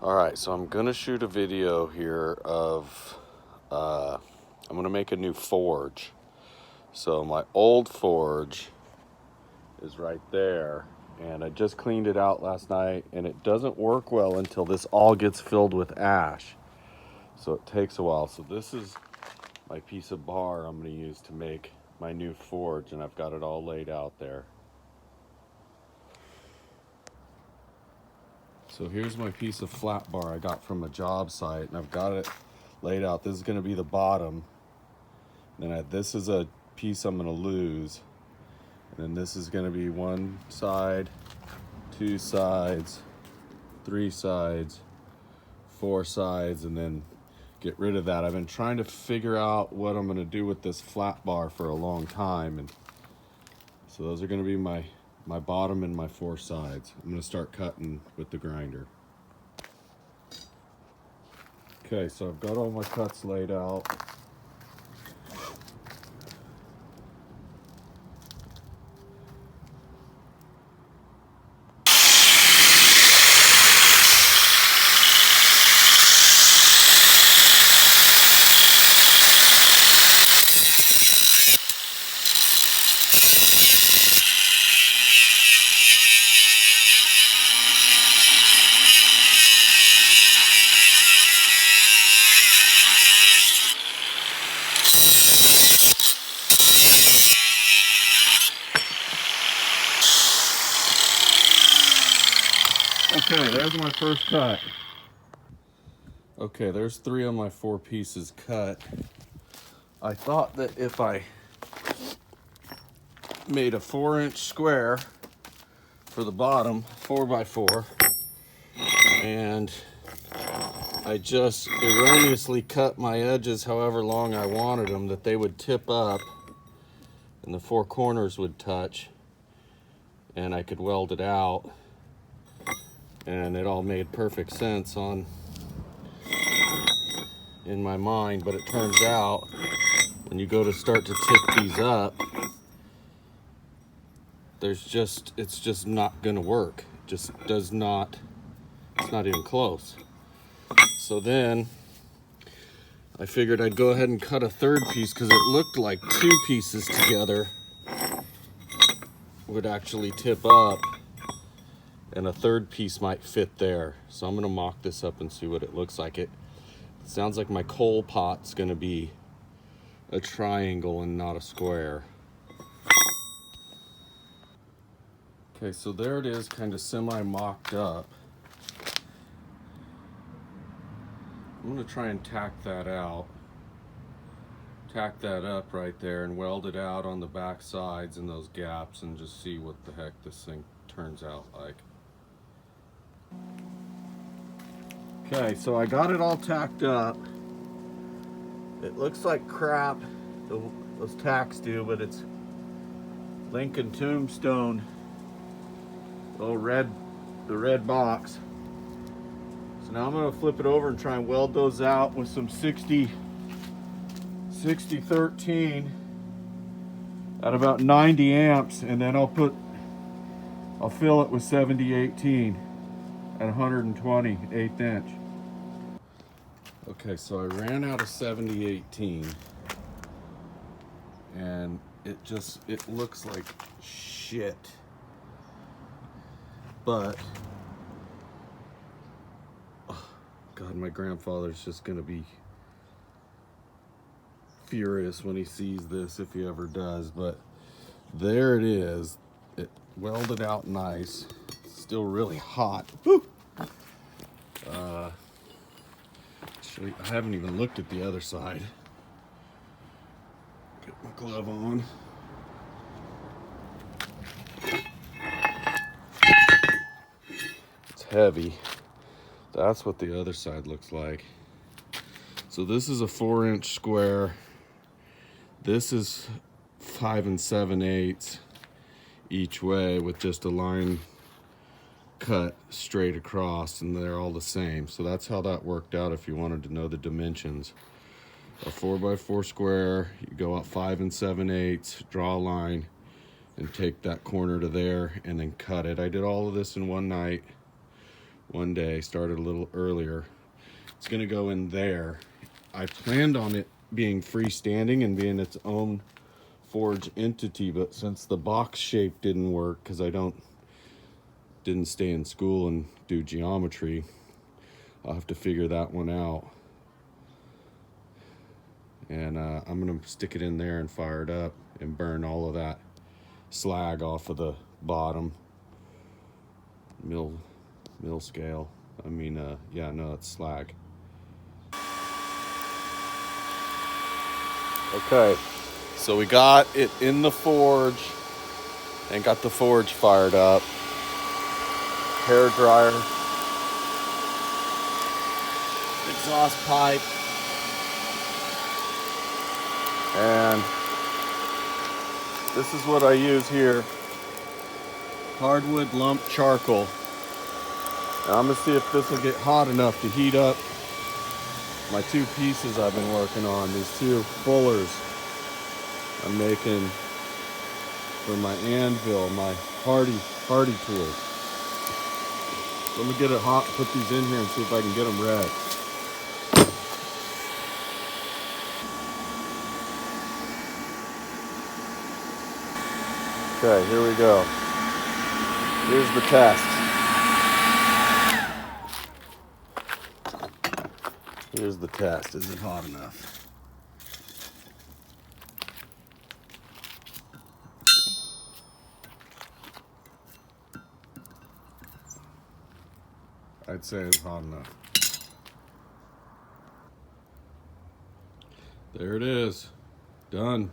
Alright, so I'm gonna shoot a video here of, I'm gonna make a new forge. So my old forge is right there, and I just cleaned it out last night, and it doesn't work well until this all gets filled with ash. So it takes a while. So this is my piece of bar I'm gonna use to make my new forge, and I've got it all laid out there. So here's my piece of flat bar I got from a job site, and I've got it laid out. This is going to be the bottom. Then this is a piece I'm going to lose. And then this is going to be one side, two sides, three sides, four sides, and then get rid of that. I've been trying to figure out what I'm going to do with this flat bar for a long time. And so those are going to be my bottom and my four sides. I'm going to start cutting with the grinder. Okay, so I've got all my cuts laid out. Okay, there's my first cut. Okay, there's three of my four pieces cut. I thought that if I made a 4-inch square for the bottom, 4x4, and I just erroneously cut my edges however long I wanted them, that they would tip up and the four corners would touch, and I could weld it out. And it all made perfect sense in my mind, but it turns out when you go to start to tip these up, it's just not gonna work. Just does not, it's not even close. So then I figured I'd go ahead and cut a third piece, because it looked like two pieces together would actually tip up, and a third piece might fit there. So I'm gonna mock this up and see what it looks like. It sounds like my coal pot's gonna be a triangle and not a square. Okay, so there it is, kind of semi-mocked up. I'm gonna try and tack that up right there and weld it out on the back sides and those gaps, and just see what the heck this thing turns out like. Okay, so I got it all tacked up. It looks like crap, those tacks do, but it's Lincoln Tombstone, the red box. So now I'm gonna flip it over and try and weld those out with some 6013 at about 90 amps, and then I'll fill it with 7018 at 120, 1/8 inch. Okay, so I ran out of 7018, and it looks like shit. But, oh God, my grandfather's just gonna be furious when he sees this, if he ever does. But there it is. It welded out nice. It's still really hot. Woo! Actually, I haven't even looked at the other side. Get my glove on. It's heavy. That's what the other side looks like. So this is a 4-inch square. This is 5 7/8 each way, with just a line cut straight across, and they're all the same. So that's how that worked out if you wanted to know the dimensions. A 4x4 square, you go out 5 7/8, draw a line, and take that corner to there, and then cut it. I did all of this in one night. one day, started a little earlier. It's gonna go in there. I planned on it being freestanding and being its own forge entity, but since the box shape didn't work, because I didn't stay in school and do geometry, I'll have to figure that one out. And I'm gonna stick it in there and fire it up and burn all of that slag off of the bottom. Mill scale. I mean, yeah, no, it's slag. Okay, so we got it in the forge and got the forge fired up. Hair dryer, exhaust pipe, and this is what I use here. Hardwood lump charcoal. Now I'm gonna see if this will get hot enough to heat up my two pieces I've been working on. These two fullers I'm making for my anvil, my hardy tools. So I'm gonna get it hot, put these in here and see if I can get them red. Okay, here we go. Here's the test. Here's the test. Is it hot enough? I'd say it's hot enough. There it is. Done.